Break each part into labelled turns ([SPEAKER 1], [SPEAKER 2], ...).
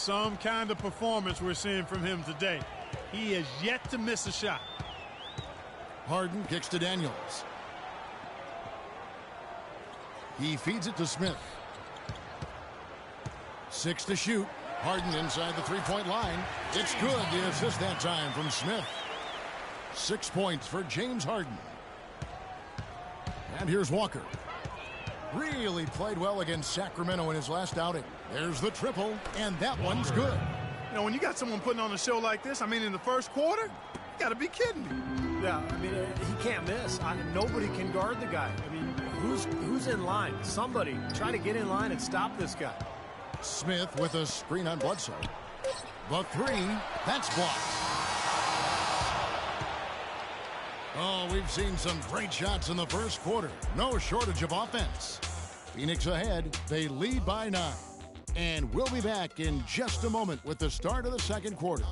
[SPEAKER 1] Some kind of performance we're seeing from him today. He has yet to miss a shot.
[SPEAKER 2] Harden kicks to Daniels. He feeds it to Smith. 6 to shoot. Harden inside the three-point line. It's good. The assist that time from Smith. 6 points for James Harden. And here's Walker. Really played well against Sacramento in his last outing. There's the triple, and that one's good.
[SPEAKER 1] You know, when you got someone putting on a show like this, I mean, in the first quarter, you got to be kidding me.
[SPEAKER 3] Yeah, I mean, he can't miss. Nobody can guard the guy. I mean, who's in line? Somebody try to get in line and stop this guy.
[SPEAKER 2] Smith with a screen on Bledsoe. The three, that's blocked. Oh, we've seen some great shots in the first quarter. No shortage of offense. Phoenix ahead. They lead by 9. And we'll be back in just a moment with the start of the second quarter.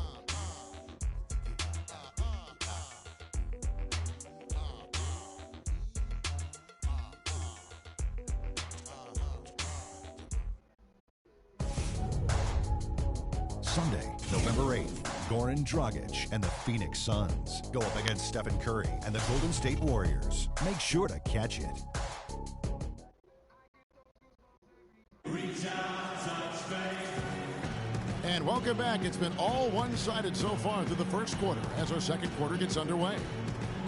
[SPEAKER 4] Sunday, November 8th, Goran Dragic and the Phoenix Suns go up against Stephen Curry and the Golden State Warriors. Make sure to catch it.
[SPEAKER 2] And welcome back. It's been all one-sided so far through the first quarter as our second quarter gets underway.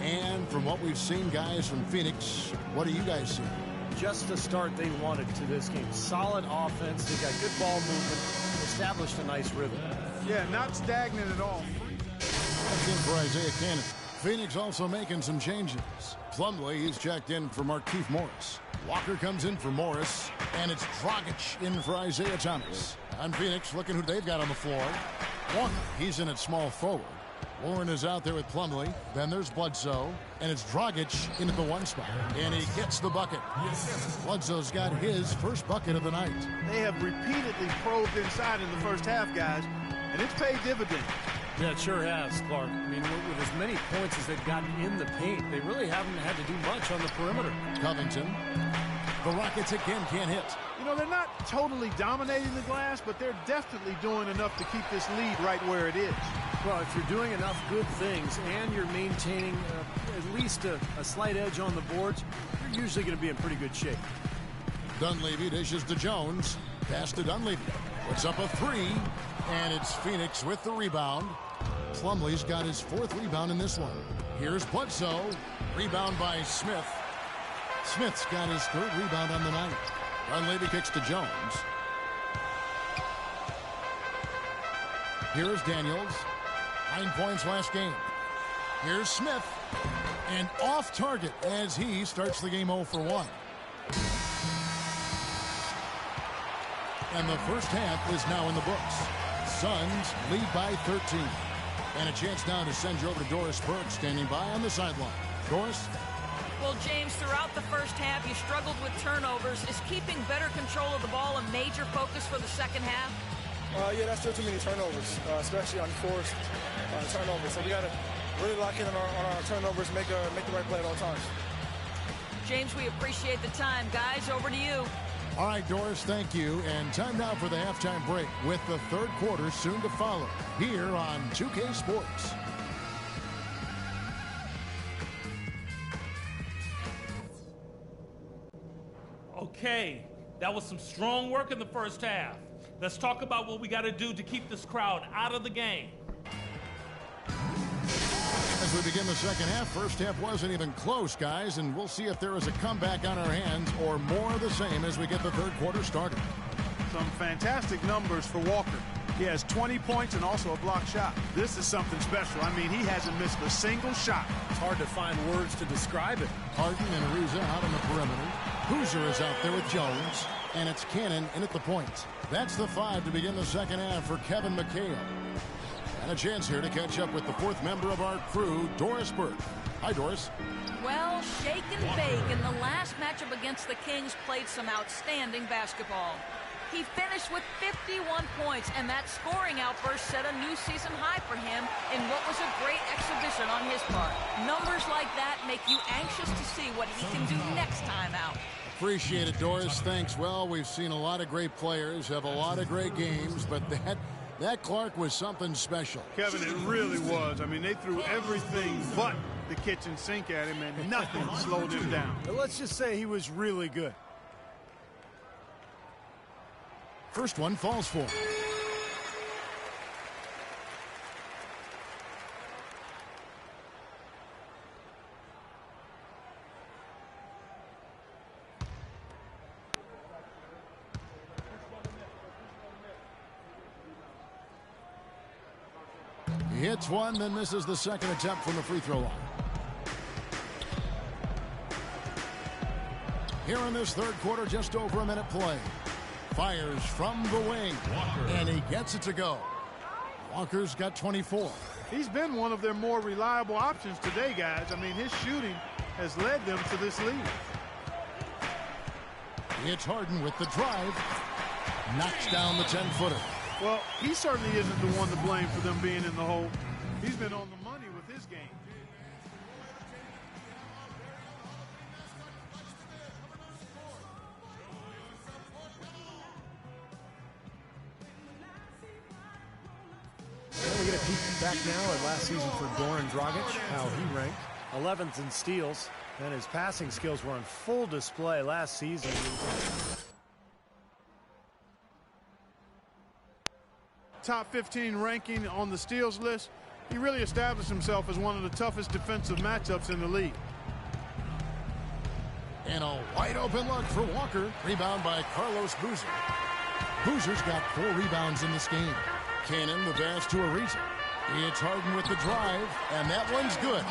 [SPEAKER 2] And from what we've seen, guys, from Phoenix, what do you guys see?
[SPEAKER 3] Just the start they wanted to this game. Solid offense. They got good ball movement. Established a nice rhythm.
[SPEAKER 1] Yeah, not stagnant at all.
[SPEAKER 2] That's in for Isaiah Cannon. Phoenix also making some changes. Plumlee, he's checked in for Markieff Morris. Walker comes in for Morris. And it's Dragic in for Isaiah Thomas. On Phoenix, looking who they've got on the floor. Walker, he's in at small forward. Warren is out there with Plumlee. Then there's Bledsoe. And it's Dragic into the one spot. And he gets the bucket. Bledsoe's got his first bucket of the night.
[SPEAKER 1] They have repeatedly probed inside in the first half, guys, and it's paid dividends.
[SPEAKER 3] Yeah, it sure has, Clark. I mean, with as many points as they've gotten in the paint, they really haven't had to do much on the perimeter.
[SPEAKER 2] Covington. The Rockets again can't hit.
[SPEAKER 1] You know, they're not totally dominating the glass, but they're definitely doing enough to keep this lead right where it is.
[SPEAKER 3] Well, if you're doing enough good things and you're maintaining at least a slight edge on the boards, you're usually going to be in pretty good shape.
[SPEAKER 2] Dunleavy dishes to Jones. Pass to Dunleavy. Puts up a three, and it's Phoenix with the rebound. Plumlee's got his 4th rebound in this one. Here's Bledsoe. Rebound by Smith. Smith's got his 3rd rebound on the night. Dunleavy kicks to Jones. Here's Daniels. 9 points last game. Here's Smith. And off target as he starts the game 0 for 1. And the first half is now in the books. Suns lead by 13. And a chance now to send you over to Doris Burke standing by on the sideline. Doris?
[SPEAKER 5] Well, James, throughout the first half, you struggled with turnovers. Is keeping better control of the ball a major focus for the second half?
[SPEAKER 6] Yeah, that's still too many turnovers, especially on forced turnovers. So we got to really lock in on our turnovers, make the right play at all times.
[SPEAKER 5] James, we appreciate the time. Guys, over to you.
[SPEAKER 2] All right, Doris, thank you. And time now for the halftime break with the third quarter soon to follow here on 2K Sports.
[SPEAKER 7] Okay, that was some strong work in the first half. Let's talk about what we got to do to keep this crowd out of the game.
[SPEAKER 2] As we begin the second half, first half wasn't even close, guys, and we'll see if there is a comeback on our hands or more of the same as we get the third quarter started.
[SPEAKER 1] Some fantastic numbers for Walker. He has 20 points and also a block shot. This is something special. I mean, he hasn't missed a single shot.
[SPEAKER 3] It's hard to find words to describe it.
[SPEAKER 2] Harden and Ariza out on the perimeter. Hoosier is out there with Jones, and it's Cannon in at the point. That's the 5 to begin the second half for Kevin McHale. And a chance here to catch up with the 4th member of our crew, Doris Burke. Hi, Doris.
[SPEAKER 5] Well, shake and bake. In the last matchup against the Kings, played some outstanding basketball. He finished with 51 points, and that scoring outburst set a new season high for him in what was a great exhibition on his part. Numbers like that make you anxious to see what he can do next time out.
[SPEAKER 2] Appreciate it, Doris. Thanks. Well, we've seen a lot of great players have a lot of great games, but That Clark was something special.
[SPEAKER 1] Kevin, it really was. I mean, they threw everything but the kitchen sink at him, and nothing slowed him down.
[SPEAKER 3] But let's just say he was really good.
[SPEAKER 2] First one falls for him. He hits one, then misses the second attempt from the free throw line. Here in this third quarter, just over a minute play. Fires from the wing, and he gets it to go. Walker's got 24.
[SPEAKER 1] He's been one of their more reliable options today, guys. I mean, his shooting has led them to this lead.
[SPEAKER 2] It's Harden with the drive. Knocks down the 10-footer.
[SPEAKER 1] Well, he certainly isn't the one to blame for them being in the hole. He's been on the money with his game.
[SPEAKER 3] Well, we get a peek back now at last season for Goran Dragic, how he ranked. 11th in steals, and his passing skills were on full display last season.
[SPEAKER 1] Top 15 ranking on the steals list. He really established himself as one of the toughest defensive matchups in the league.
[SPEAKER 2] And a wide open look for Walker. Rebound by Carlos Boozer. Boozer's got 4 rebounds in this game. Cannon the pass to Ariza. It's Harden with the drive, and that one's good.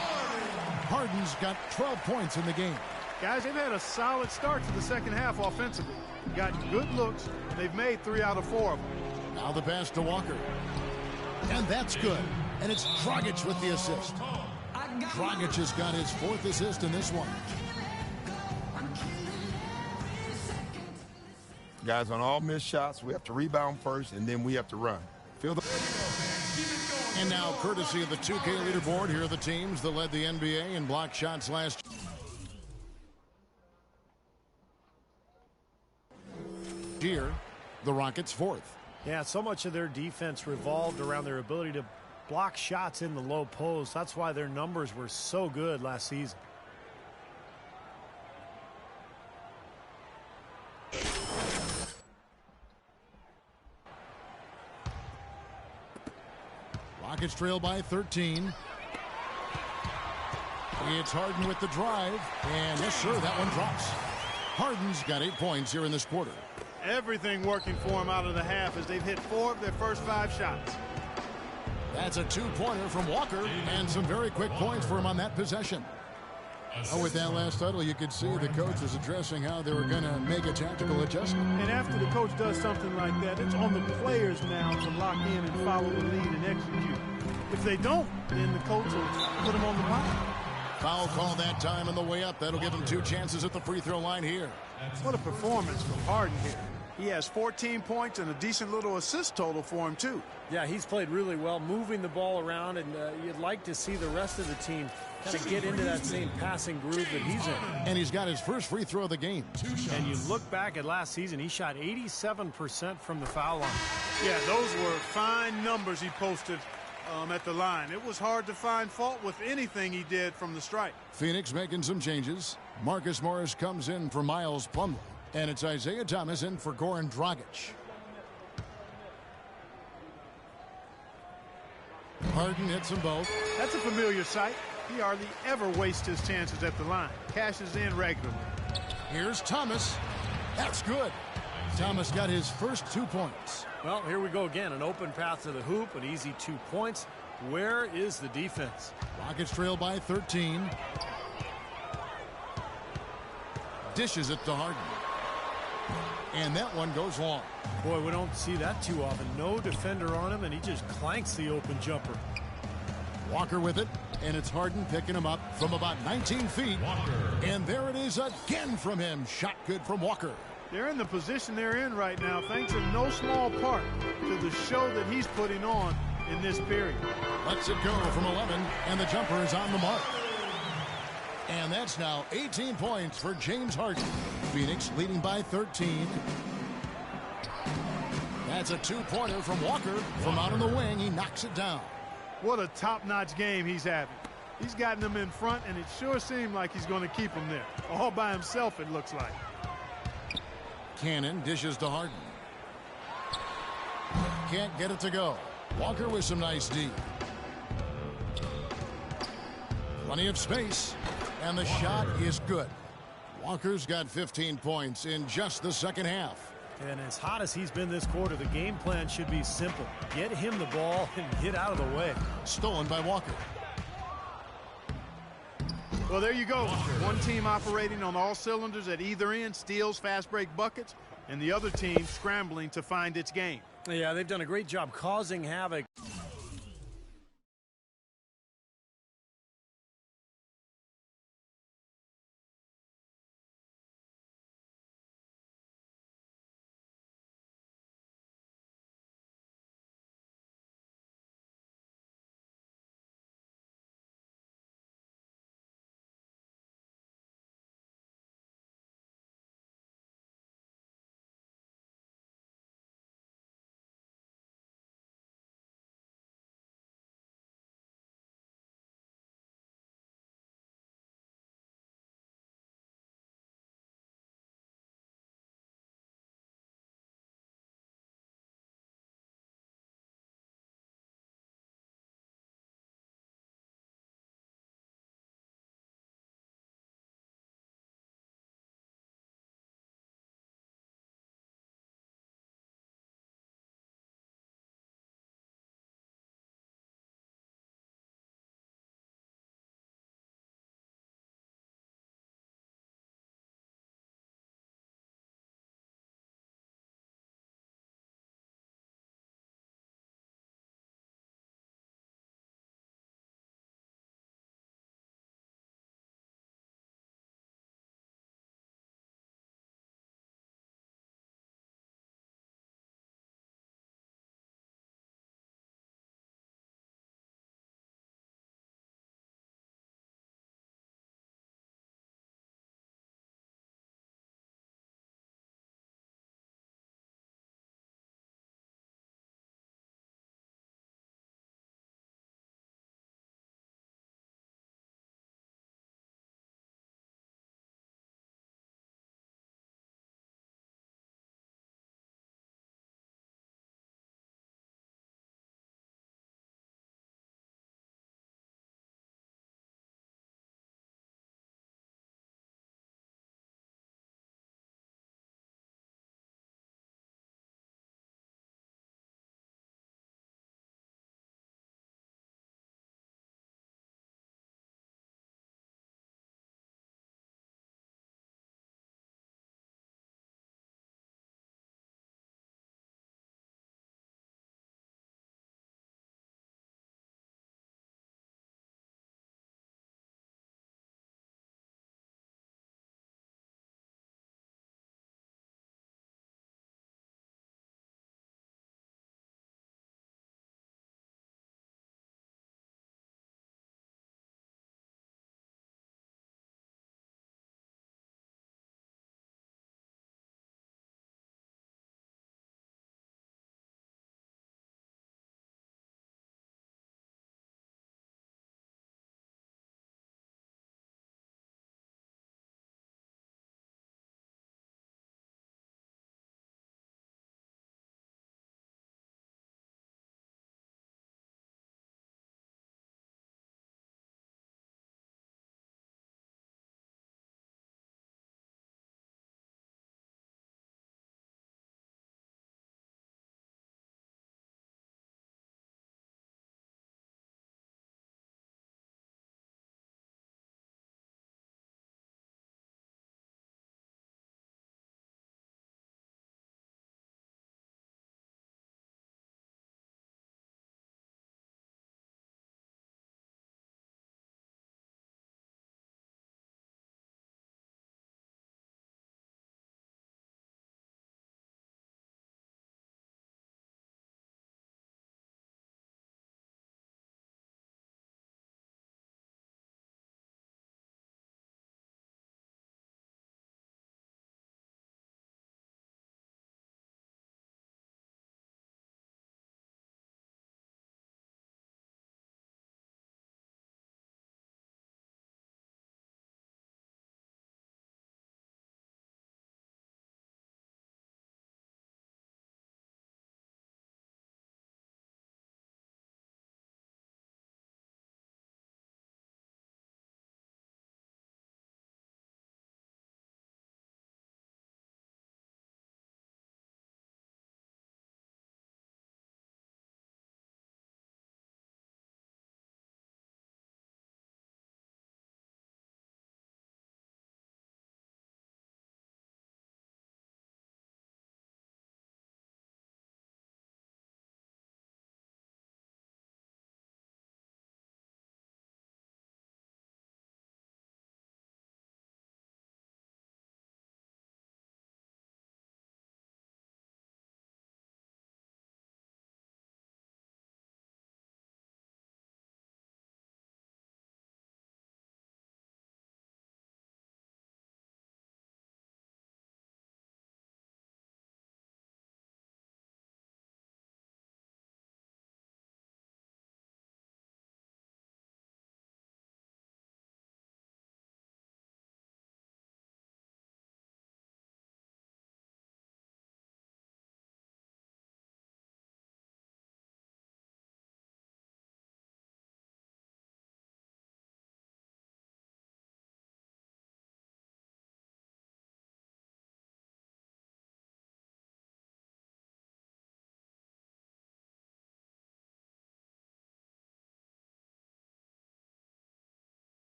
[SPEAKER 2] Harden's got 12 points in the game.
[SPEAKER 1] Guys, they've had a solid start to the second half offensively. Gotten good looks. They've made 3 out of 4 of them.
[SPEAKER 2] Now the pass to Walker. And that's good. And it's Dragic with the assist. Dragic has got his 4th assist in this one.
[SPEAKER 8] Guys, on all missed shots, we have to rebound first, and then we have to run.
[SPEAKER 2] And now, courtesy of the 2K leaderboard, here are the teams that led the NBA in block shots last year. The Rockets 4th.
[SPEAKER 3] Yeah, so much of their defense revolved around their ability to block shots in the low post. That's why their numbers were so good last season.
[SPEAKER 2] Rockets trail by 13. It's Harden with the drive. And yes, sir, that one drops. Harden's got 8 points here in this quarter.
[SPEAKER 1] Everything working for him out of the half as they've hit 4 of their first 5 shots.
[SPEAKER 2] That's a 2-pointer from Walker, and some very quick points for him on that possession. Oh, with that last huddle, you could see the coach was addressing how they were going to make a tactical adjustment.
[SPEAKER 1] And after the coach does something like that, it's on the players now to lock in and follow the lead and execute. If they don't, then the coach will put them on the line.
[SPEAKER 2] Foul call that time on the way up. That'll give him 2 chances at the free throw line here.
[SPEAKER 1] What a performance from Harden here. He has 14 points and a decent little assist total for him, too.
[SPEAKER 3] Yeah, he's played really well, moving the ball around, and you'd like to see the rest of the team kind of get into that same passing groove that he's in.
[SPEAKER 2] And he's got his first free throw of the game.
[SPEAKER 3] And you look back at last season, he shot 87% from the foul line.
[SPEAKER 1] Yeah, those were fine numbers he posted at the line. It was hard to find fault with anything he did from the stripe.
[SPEAKER 2] Phoenix making some changes. Marcus Morris comes in for Miles Plumlee. And it's Isaiah Thomas in for Goran Dragic. Harden hits them both.
[SPEAKER 1] That's a familiar sight. He hardly ever wastes his chances at the line. Cashes in regularly.
[SPEAKER 2] Here's Thomas. That's good. Thomas got his first 2 points.
[SPEAKER 3] Well, here we go again. An open path to the hoop, an easy 2 points. Where is the defense?
[SPEAKER 2] Rockets trail by 13. Dishes it to Harden. And that one goes long.
[SPEAKER 3] Boy, we don't see that too often. No defender on him, and he just clanks the open jumper.
[SPEAKER 2] Walker with it, and it's Harden picking him up from about 19 feet. Walker. And there it is again from him. Shot good from Walker.
[SPEAKER 1] They're in the position they're in right now, thanks in no small part to the show that he's putting on in this period.
[SPEAKER 2] Lets it go from 11, and the jumper is on the mark. And that's now 18 points for James Harden. Phoenix leading by 13. That's a two-pointer from Walker. From out on the wing, he knocks it down.
[SPEAKER 1] What a top-notch game he's having. He's gotten them in front, and it sure seemed like he's going to keep them there. All by himself, it looks like.
[SPEAKER 2] Cannon dishes to Harden. Can't get it to go. Walker with some nice D. Plenty of space, and the shot is good. Walker's got 15 points in just the second half.
[SPEAKER 3] And as hot as he's been this quarter, the game plan should be simple. Get him the ball and get out of the way.
[SPEAKER 2] Stolen by Walker.
[SPEAKER 1] Well, there you go. One team operating on all cylinders at either end, steals, fast break buckets, and the other team scrambling to find its game.
[SPEAKER 3] Yeah, they've done a great job causing havoc.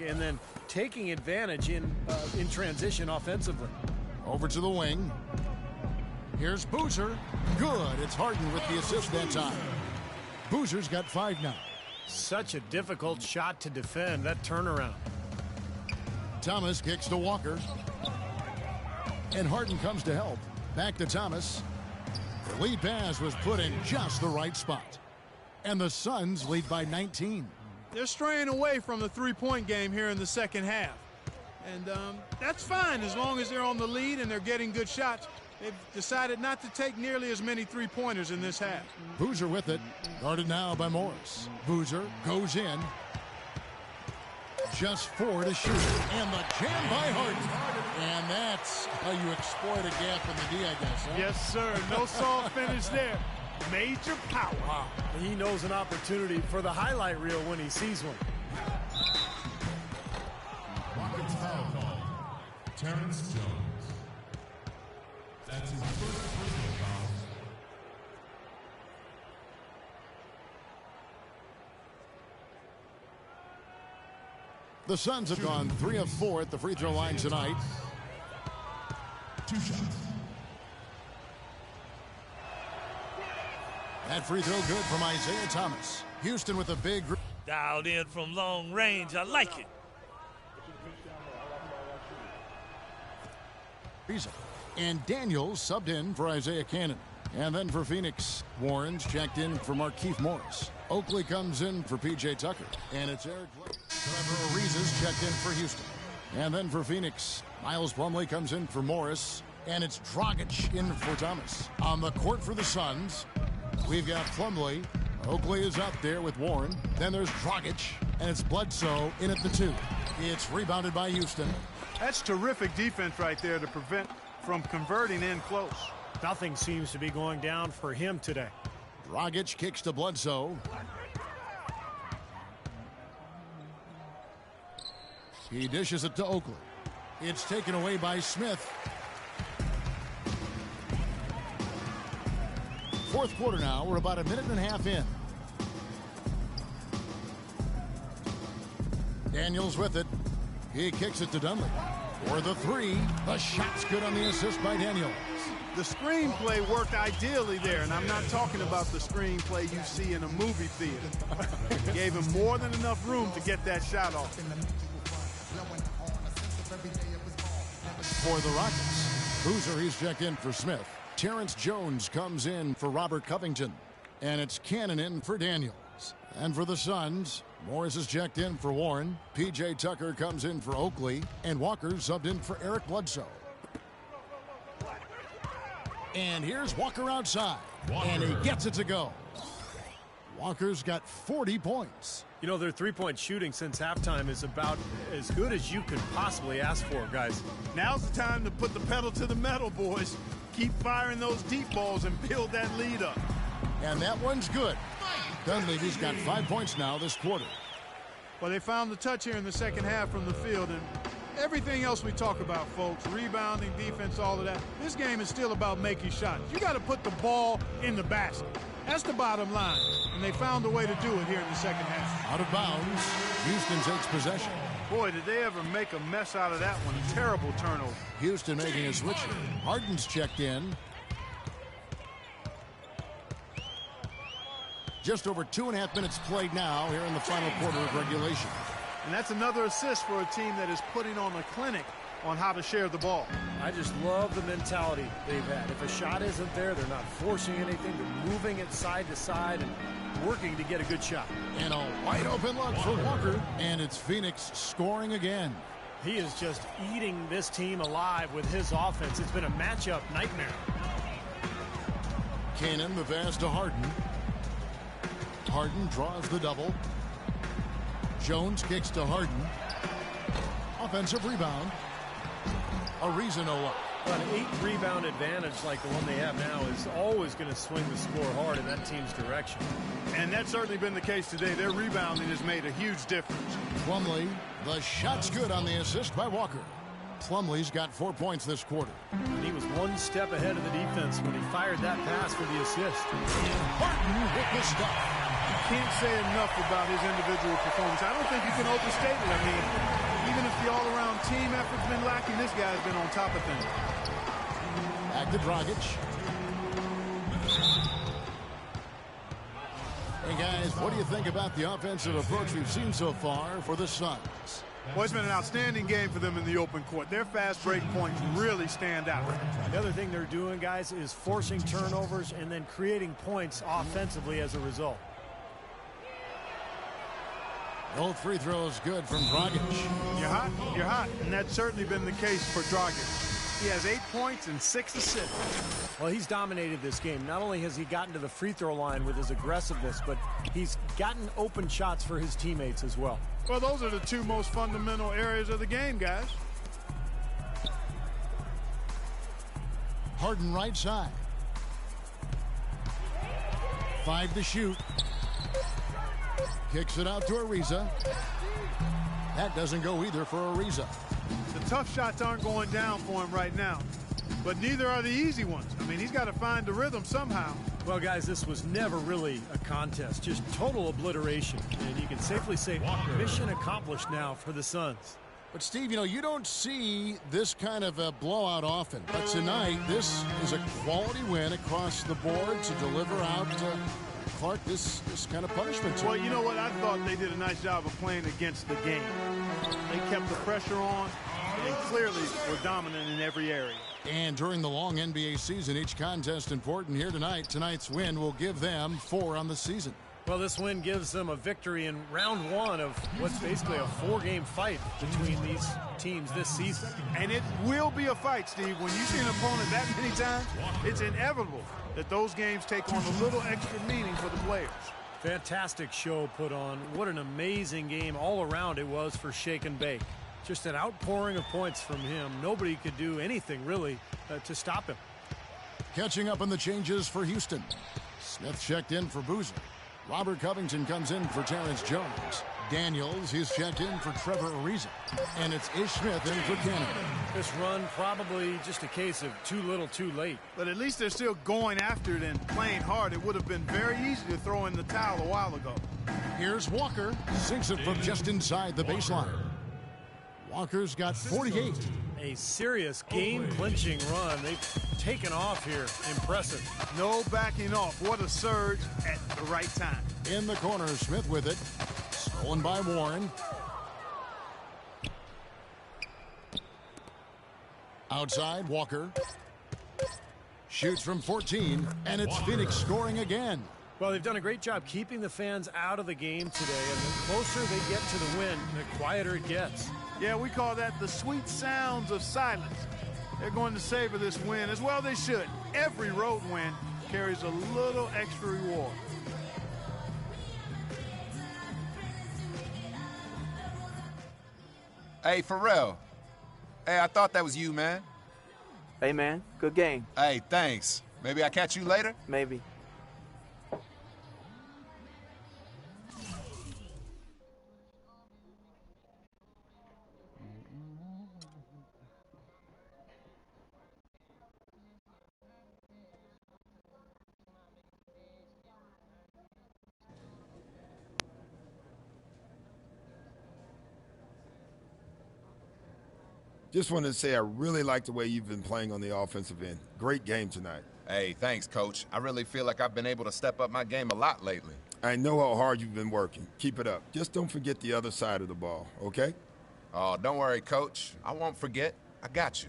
[SPEAKER 3] and then taking advantage in transition offensively.
[SPEAKER 2] Over to the wing. Here's Boozer. Good. It's Harden with the assist that time. Boozer's got 5 now.
[SPEAKER 3] Such a difficult shot to defend, that turnaround.
[SPEAKER 2] Thomas kicks to Walker. And Harden comes to help. Back to Thomas. The lead pass was put in just the right spot. And the Suns lead by 19.
[SPEAKER 1] They're straying away from the three-point game here in the second half. And that's fine as long as they're on the lead and they're getting good shots. They've decided not to take nearly as many three-pointers in this half.
[SPEAKER 2] Boozer with it. Guarded now by Morris. Boozer goes in. Just 4 to shoot. And the jam by Harden. And that's how you exploit a gap in the D, I guess. Huh?
[SPEAKER 1] Yes, sir. No soft finish there. Major power.
[SPEAKER 3] Wow. He knows an opportunity for the highlight reel when he sees one.
[SPEAKER 9] Rockets foul call. Terrence Jones. That's his first personal foul.
[SPEAKER 2] The Suns have gone 3 of 4 at the free throw line tonight.
[SPEAKER 9] 2 shots.
[SPEAKER 2] That free throw good from Isaiah Thomas. Houston with a big...
[SPEAKER 7] Dialed in from long range. I like it.
[SPEAKER 2] And Daniels subbed in for Isaiah Cannon. And then for Phoenix, Warren's checked in for Markieff Morris. Oakley comes in for P.J. Tucker. And it's Eric Trevor Ariza's checked in for Houston. And then for Phoenix, Miles Plumlee comes in for Morris. And it's Dragic in for Thomas. On the court for the Suns, we've got Plumlee. Oakley is out there with Warren. Then there's Dragic. And it's Bledsoe in at the 2. It's rebounded by Houston.
[SPEAKER 1] That's terrific defense right there to prevent from converting in close.
[SPEAKER 3] Nothing seems to be going down for him today.
[SPEAKER 2] Dragic kicks to Bledsoe. He dishes it to Oakley. It's taken away by Smith. Fourth quarter now. We're about a minute and a half in. Daniels with it. He kicks it to Dunley. For the 3. The shot's good on the assist by Daniels.
[SPEAKER 1] The screenplay worked ideally there, and I'm not talking about the screenplay you see in a movie theater. Gave him more than enough room to get that shot off.
[SPEAKER 2] For the Rockets, Boozer, he's checked in for Smith. Terrence Jones comes in for Robert Covington. And it's Cannon in for Daniels. And for the Suns, Morris is checked in for Warren. P.J. Tucker comes in for Oakley. And Walker subbed in for Eric Bledsoe. And here's Walker outside. And he gets it to go. Walker's got 40 points.
[SPEAKER 3] You know, their three-point shooting since halftime is about as good as you could possibly ask for, guys.
[SPEAKER 1] Now's the time to put the pedal to the metal, boys. Keep firing those deep balls and build that lead up.
[SPEAKER 2] And that one's good. Dunleavy's got 5 points now this quarter.
[SPEAKER 1] Well, they found the touch here in the second half from the field, and everything else we talk about, folks, rebounding, defense, all of that, this game is still about making shots. You got to put the ball in the basket. That's the bottom line, and they found a way to do it here in the second half.
[SPEAKER 2] Out of bounds, Houston takes possession.
[SPEAKER 1] Boy, did they ever make a mess out of that one. A terrible turnover.
[SPEAKER 2] Houston making a switch here. Harden's checked in. Just over 2.5 minutes played now here in the final quarter of regulation.
[SPEAKER 1] And that's another assist for a team that is putting on a clinic on how to share the ball.
[SPEAKER 3] I just love the mentality they've had. If a shot isn't there, they're not forcing anything. They're moving it side to side and working to get a good shot.
[SPEAKER 2] And a wide open look for Walker. And it's Phoenix scoring again.
[SPEAKER 3] He is just eating this team alive with his offense. It's been a matchup nightmare.
[SPEAKER 2] Cannon, the pass to Harden. Harden draws the double. Jones kicks to Harden. Offensive rebound. Ariza no look.
[SPEAKER 3] An 8-rebound advantage like the one they have now is always going to swing the score hard in that team's direction.
[SPEAKER 1] And that's certainly been the case today. Their rebounding has made a huge difference.
[SPEAKER 2] Plumlee, the shot's good on the assist by Walker. Plumlee's got 4 points this quarter.
[SPEAKER 3] And he was one step ahead of the defense when he fired that pass for the assist.
[SPEAKER 2] And Harden with the stuff.
[SPEAKER 1] can't say enough about his individual performance. I don't think you can overstate it. I mean, even if the all-around team effort's been lacking, this guy's been on top of things.
[SPEAKER 2] Back to Dragic. Hey, guys, what do you think about the offensive approach we've seen so far for the Suns?
[SPEAKER 1] Well, it's been an outstanding game for them in the open court. Their fast break points really stand out.
[SPEAKER 3] The other thing they're doing, guys, is forcing turnovers and then creating points offensively as a result.
[SPEAKER 2] No free throws good from Dragic.
[SPEAKER 1] You're hot, and that's certainly been the case for Dragic. He has 8 points and 6 assists.
[SPEAKER 3] Well, he's dominated this game. Not only has he gotten to the free throw line with his aggressiveness, but he's gotten open shots for his teammates as well.
[SPEAKER 1] Well, those are the two most fundamental areas of the game, guys.
[SPEAKER 2] Harden right side. 5 to shoot. Kicks it out to Ariza. That doesn't go either for Ariza.
[SPEAKER 1] The tough shots aren't going down for him right now, but neither are the easy ones. I mean, he's got to find the rhythm somehow.
[SPEAKER 3] Well, guys, this was never really a contest, just total obliteration. And you can safely say mission accomplished now for the Suns.
[SPEAKER 2] But, Steve, you know, you don't see this kind of a blowout often. But tonight, this is a quality win across the board to deliver out Clark this kind of punishment.
[SPEAKER 1] Well, you know what? I thought they did a nice job of playing against the game. They kept the pressure on and clearly were dominant in every area.
[SPEAKER 2] And during the long NBA season, each contest important here tonight. Tonight's win will give them 4 on the season.
[SPEAKER 3] Well, this win gives them a victory in round 1 of what's basically a 4-game fight between these teams this season.
[SPEAKER 1] And it will be a fight, Steve. When you see an opponent that many times, it's inevitable that those games take on a little extra meaning for the players.
[SPEAKER 3] Fantastic show put on. What an amazing game all around it was for Shake and Bake. Just an outpouring of points from him. Nobody could do anything really to stop him.
[SPEAKER 2] Catching up on the changes for Houston. Smith checked in for Boozer. Robert Covington comes in for Terrence Jones. Daniels, he's checked in for Trevor Ariza. And it's Ish Smith in for Canada.
[SPEAKER 3] This run probably just a case of too little too late.
[SPEAKER 1] But at least they're still going after it and playing hard. It would have been very easy to throw in the towel a while ago.
[SPEAKER 2] Here's Walker. Sinks it from just inside the baseline. Walker's got 48.
[SPEAKER 3] A serious game-clinching run. They've taken off here. Impressive.
[SPEAKER 1] No backing off. What a surge at the right time.
[SPEAKER 2] In the corner, Smith with it. Stolen by Warren. Outside, Walker. Shoots from 14, and it's Phoenix scoring again.
[SPEAKER 3] Well, they've done a great job keeping the fans out of the game today, and the closer they get to the win, the quieter it gets.
[SPEAKER 1] Yeah, we call that the sweet sounds of silence. They're going to savor this win, as well they should. Every road win carries a little extra reward.
[SPEAKER 10] Hey, Pharrell. Hey, I thought that was you, man.
[SPEAKER 11] Hey, man. Good game.
[SPEAKER 10] Hey, thanks. Maybe I'll catch you later?
[SPEAKER 11] Maybe.
[SPEAKER 8] Just wanted to say I really like the way you've been playing on the offensive end. Great game tonight.
[SPEAKER 10] Hey, thanks, Coach. I really feel like I've been able to step up my game a lot lately.
[SPEAKER 8] I know how hard you've been working. Keep it up. Just don't forget the other side of the ball, okay?
[SPEAKER 10] Oh, don't worry, Coach. I won't forget. I got you.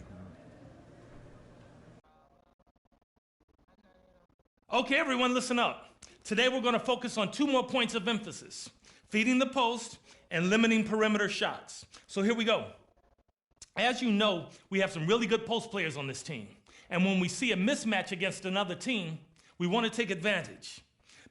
[SPEAKER 7] Okay, everyone, listen up. Today we're going to focus on 2 more points of emphasis: feeding the post and limiting perimeter shots. So here we go. As you know, we have some really good post players on this team. And when we see a mismatch against another team, we want to take advantage.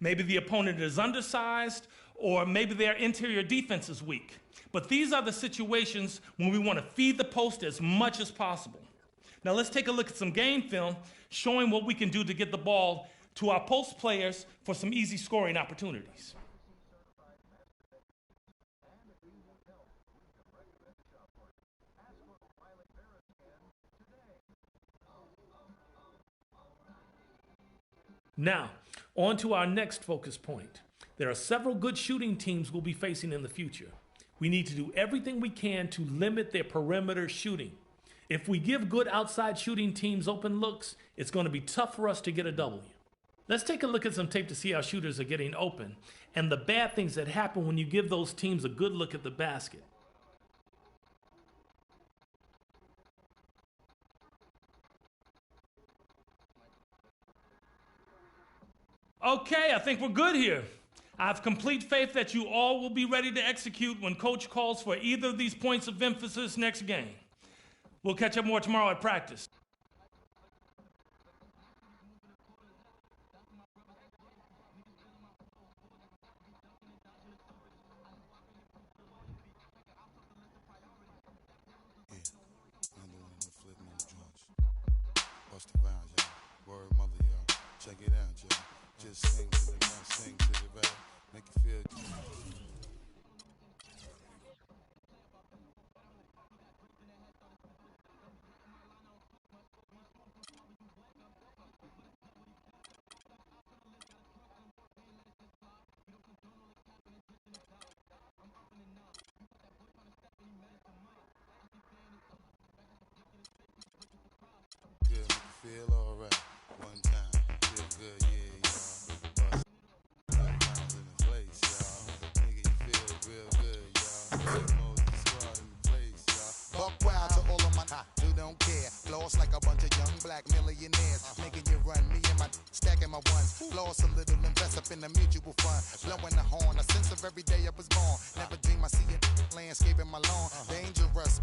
[SPEAKER 7] Maybe the opponent is undersized, or maybe their interior defense is weak. But these are the situations when we want to feed the post as much as possible. Now let's take a look at some game film showing what we can do to get the ball to our post players for some easy scoring opportunities. Now, on to our next focus point, There are several good shooting teams we'll be facing in the future. We need to do everything we can to limit their perimeter shooting. If we give good outside shooting teams open looks, it's going to be tough for us to get a W. Let's take a look at some tape to see how shooters are getting open and the bad things that happen when you give those teams a good look at the basket. Okay, I think we're good here. I have complete faith that you all will be ready to execute when Coach calls for either of these points of emphasis next game. We'll catch up more tomorrow at practice.
[SPEAKER 12] Bust the vibes, y'all. Word mother, y'all. Check it out, y'all. Just sing to the left, sing to the right. Make it feel good. Good, make it feel alright. One time, feel good, yeah, y'all. Bust rounds in the place, y'all. Nigga, you feel real good, y'all. Moses squad in the place, y'all.
[SPEAKER 13] Buck wild to all of my who don't care. Floss like a bunch of young black millionaires. Making you run, me and my stacking my ones. Floss a little, invest up in the mutual fund. Blowing the horn, a sense of every day I was born. Never dream I see it landscaping my lawn. Dangerous,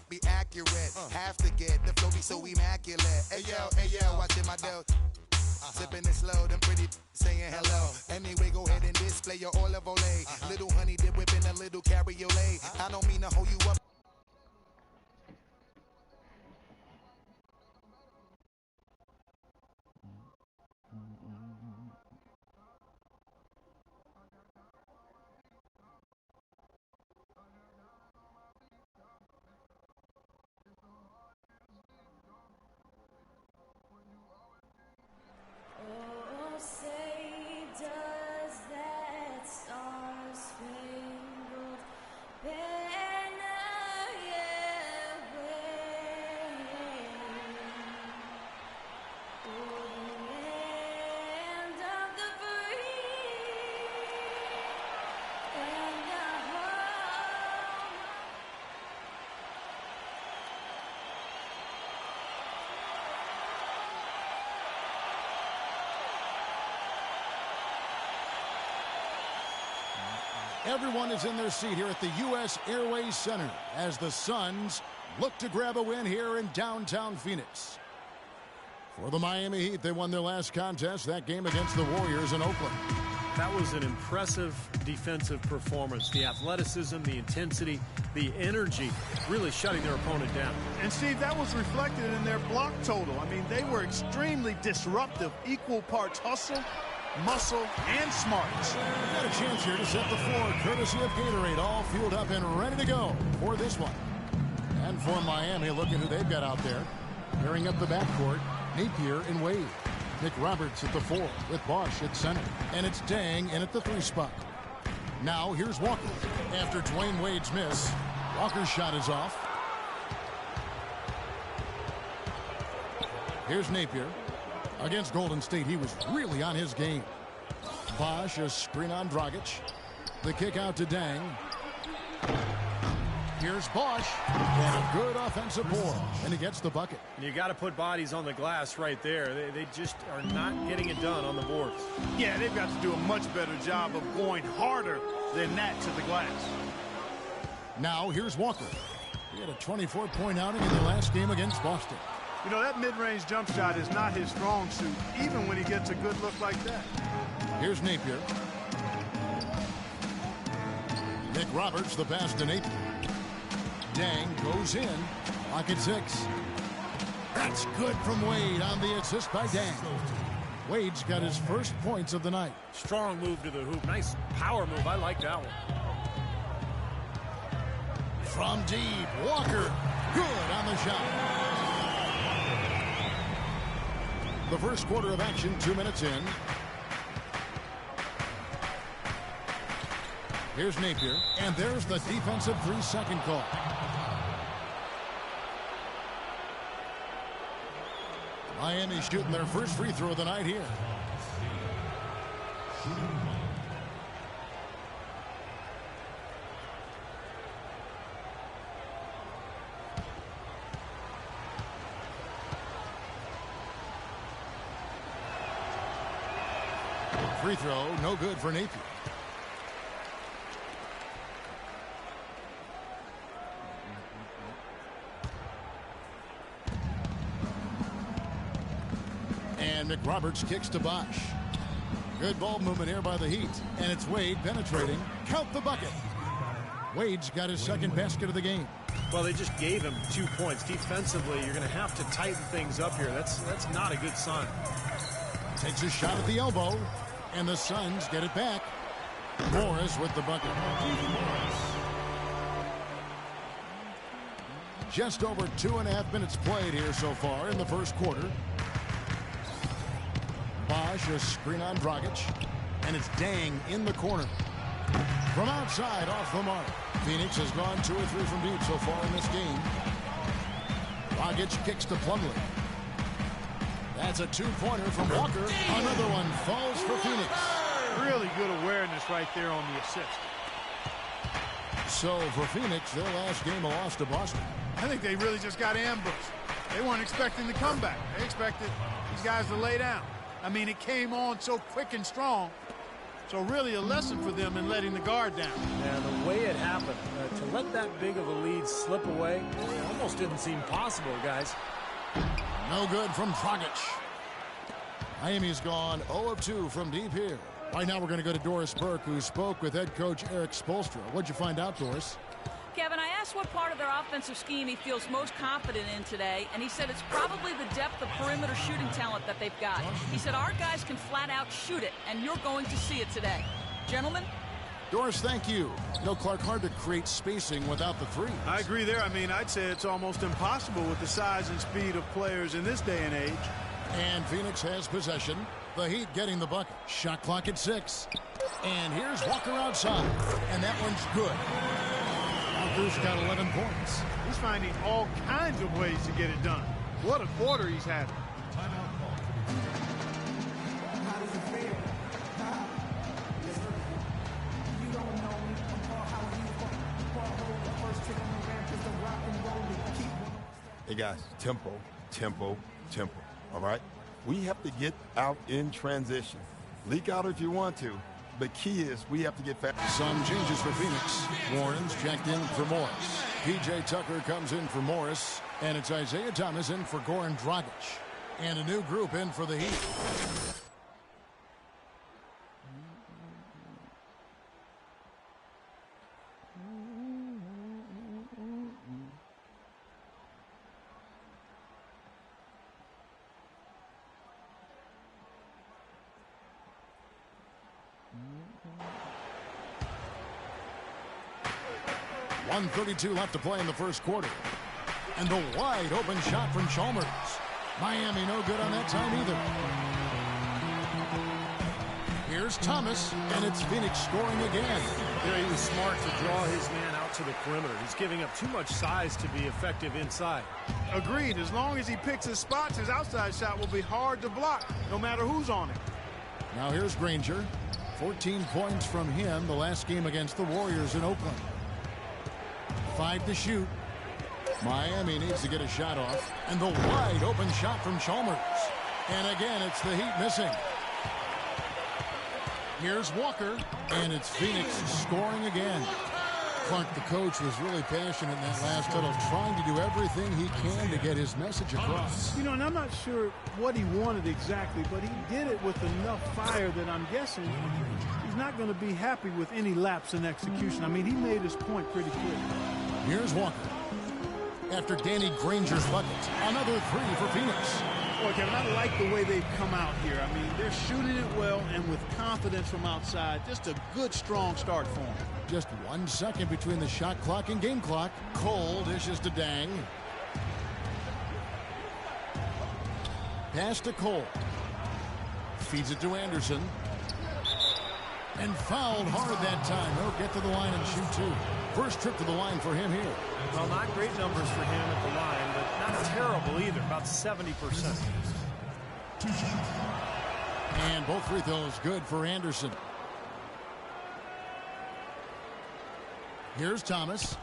[SPEAKER 13] be accurate. Have to get the flow be so immaculate. Hey yo, watching my dough. Sipping it slow, them pretty saying hello. Anyway, go ahead and display your olive oil. Little honey dip whipping a little cabriolet. I don't mean to hold you up.
[SPEAKER 14] Oh, say does that star-spangled banner yet wave o'er the land of the free and the home?
[SPEAKER 2] Everyone is in their seat here at the U.S. Airways Center as the Suns look to grab a win here in downtown Phoenix. For the Miami Heat, they won their last contest, that game against the Warriors in Oakland.
[SPEAKER 3] That was an impressive defensive performance. The athleticism, the intensity, the energy, really shutting their opponent down.
[SPEAKER 1] And Steve, that was reflected in their block total. I mean, they were extremely disruptive, equal parts hustle, muscle, and smarts.
[SPEAKER 2] Got a chance here to set the floor, courtesy of Gatorade, all fueled up and ready to go for this one. And for Miami, look at who they've got out there. Pairing up the backcourt, Napier and Wade. Nick Roberts at the 4 with Bosch at center. And it's Dang in at the 3 spot. Now here's Walker. After Dwayne Wade's miss, Walker's shot is off. Here's Napier. Against Golden State, he was really on his game. Bosch, a screen on Dragic. The kick out to Dang. Here's Bosch. And a good offensive pour. And he gets the bucket.
[SPEAKER 3] And you got to put bodies on the glass right there. They just are not getting it done on the boards.
[SPEAKER 1] Yeah, they've got to do a much better job of going harder than that to the glass.
[SPEAKER 2] Now here's Walker. He had a 24-point outing in the last game against Boston.
[SPEAKER 1] You know, that mid-range jump shot is not his strong suit, even when he gets a good look like that.
[SPEAKER 2] Here's Napier. Nick Roberts, the pass to Napier. Dang goes in. Lock at 6. That's good from Wade on the assist by Dang. Wade's got his first points of the night.
[SPEAKER 3] Strong move to the hoop. Nice power move. I like that one.
[SPEAKER 2] From deep, Walker. Good on the shot. The first quarter of action, 2 minutes in. Here's Napier, and there's the defensive 3-second call. Miami shooting their first free throw of the night here. Free throw, no good for Napier. And McRoberts kicks to Bosch. Good ball movement here by the Heat. And it's Wade penetrating. Count the bucket. Wade's got his second basket of the game.
[SPEAKER 3] Well, they just gave him 2 points. Defensively, you're going to have to tighten things up here. That's not a good sign.
[SPEAKER 2] Takes a shot at the elbow. And the Suns get it back. Morris with the bucket. Just over 2.5 minutes played here so far in the first quarter. Bosch, a screen on Dragic. And it's Dang in the corner. From outside, off the mark. Phoenix has gone 2 or 3 from deep so far in this game. Dragic kicks to Plumlee. That's a 2-pointer from Walker. Another one falls for Phoenix.
[SPEAKER 1] Really good awareness right there on the assist.
[SPEAKER 2] So for Phoenix, their last game a loss to Boston.
[SPEAKER 1] I think they really just got ambushed. They weren't expecting the comeback. They expected these guys to lay down. I mean, it came on so quick and strong. So really a lesson for them in letting the guard down.
[SPEAKER 3] Yeah, the way it happened, to let that big of a lead slip away, it almost didn't seem possible, guys.
[SPEAKER 2] No good from Dragic. Miami's gone 0 of 2 from deep here. Right now we're going to go to Doris Burke, who spoke with head coach Eric Spoelstra. What'd you find out, Doris?
[SPEAKER 5] Kevin, I asked what part of their offensive scheme he feels most confident in today, and he said it's probably the depth of perimeter shooting talent that they've got. He said our guys can flat out shoot it, and you're going to see it today. Gentlemen?
[SPEAKER 2] Doris, thank you. No, Clark, hard to create spacing without the three.
[SPEAKER 1] I agree there. I mean, I'd say it's almost impossible with the size and speed of players in this day and age.
[SPEAKER 2] And Phoenix has possession. The Heat getting the bucket. Shot clock at 6. And here's Walker outside. And that one's good. Walker's got 11 points.
[SPEAKER 1] He's finding all kinds of ways to get it done. What a quarter he's having.
[SPEAKER 8] Hey guys, tempo, tempo, tempo. All right? We have to get out in transition. Leak out if you want to. The key is we have to get fast.
[SPEAKER 2] Some changes for Phoenix. Warren's checked in for Morris. P.J. Tucker comes in for Morris. And it's Isaiah Thomas in for Goran Dragic. And a new group in for the Heat. .132 left to play in the first quarter. And the wide open shot from Chalmers. Miami no good on that time either. Here's Thomas, and it's Phoenix scoring again.
[SPEAKER 3] Yeah, he was smart to draw his man out to the perimeter. He's giving up too much size to be effective inside.
[SPEAKER 1] Agreed. As long as he picks his spots, his outside shot will be hard to block, no matter who's on it.
[SPEAKER 2] Now here's Granger. 14 points from him the last game against the Warriors in Oakland. 5 to shoot. Miami needs to get a shot off. And the wide open shot from Chalmers. And again, it's the Heat missing. Here's Walker. And it's Phoenix scoring again. Clark, the coach, was really passionate in that last huddle, trying to do everything he can to get his message across.
[SPEAKER 1] You know, and I'm not sure what he wanted exactly, but he did it with enough fire that I'm guessing he's not going to be happy with any lapse in execution. I mean, he made his point pretty clear.
[SPEAKER 2] Here's Walker. After Danny Granger's bucket, another 3 for Phoenix.
[SPEAKER 1] Boy, Kevin, I like the way they've come out here. I mean, they're shooting it well and with confidence from outside. Just a good, strong start for them.
[SPEAKER 2] Just 1 second between the shot clock and game clock. Cole dishes to Dang. Pass to Cole. Feeds it to Anderson. And fouled hard that time. He'll get to the line and shoot two. First trip to the line for him here.
[SPEAKER 3] Well, not great numbers for him at the line, but not terrible either, about 70%.
[SPEAKER 2] And both free throws good for Anderson. Here's Thomas.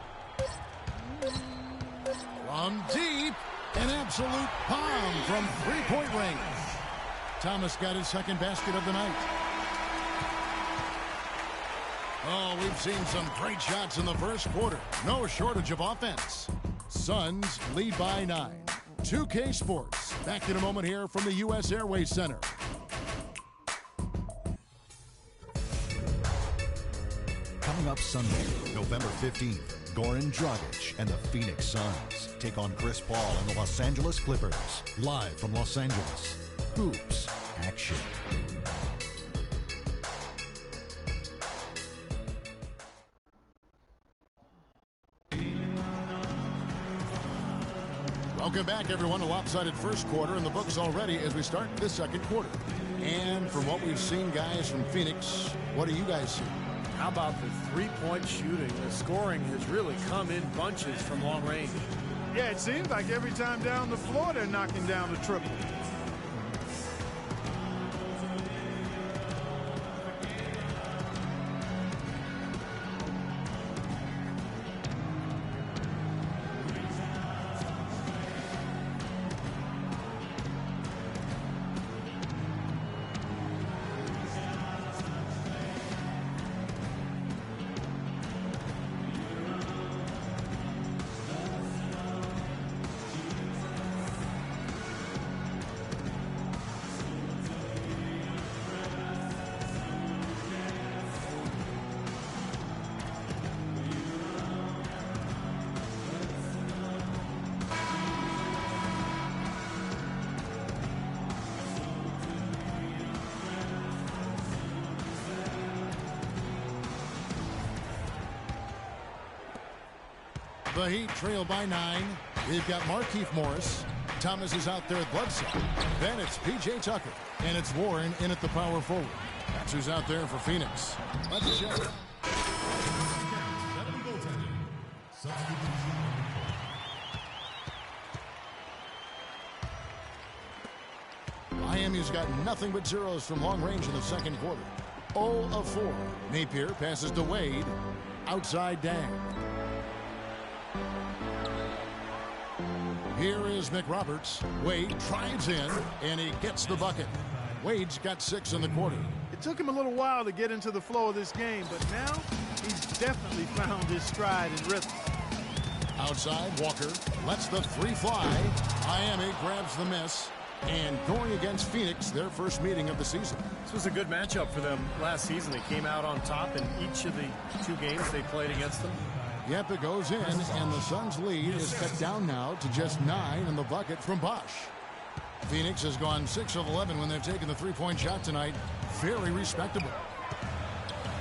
[SPEAKER 2] From deep, an absolute bomb from three-point range. Thomas got his second basket of the night. Oh, we've seen some great shots in the first quarter. No shortage of offense. Suns lead by 9. 2K Sports. Back in a moment here from the U.S. Airways Center.
[SPEAKER 4] Coming up Sunday, November 15th, Goran Dragic and the Phoenix Suns take on Chris Paul and the Los Angeles Clippers. Live from Los Angeles. Hoops action.
[SPEAKER 2] Welcome back, everyone. A lopsided first quarter in the books already as we start this second quarter. And from what we've seen, guys, from Phoenix, what do you guys see?
[SPEAKER 3] How about the three-point shooting? The scoring has really come in bunches from long range.
[SPEAKER 1] Yeah, it seems like every time down the floor they're knocking down the triple.
[SPEAKER 2] The Heat trail by 9. We've got Markieff Morris. Thomas is out there at Bledsoe. Then it's P.J. Tucker. And it's Warren in at the power forward. That's who's out there for Phoenix. Let's check. Miami's got nothing but zeros from long range in the second quarter. 0 of 4. Napier passes to Wade. Outside Dang. Here is McRoberts. Wade drives in, and he gets the bucket. Wade's got 6 in the quarter.
[SPEAKER 1] It took him a little while to get into the flow of this game, but now he's definitely found his stride and rhythm.
[SPEAKER 2] Outside, Walker lets the three fly. Miami grabs the miss. And going against Phoenix, their first meeting of the season.
[SPEAKER 3] This was a good matchup for them last season. They came out on top in each of the 2 games they played against them.
[SPEAKER 2] Yep, it goes in, and the Suns' lead is cut down now to just 9 in the bucket from Bosch. Phoenix has gone 6 of 11 when they've taken the three-point shot tonight. Very respectable.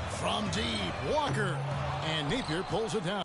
[SPEAKER 2] From deep, Walker, and Napier pulls it down.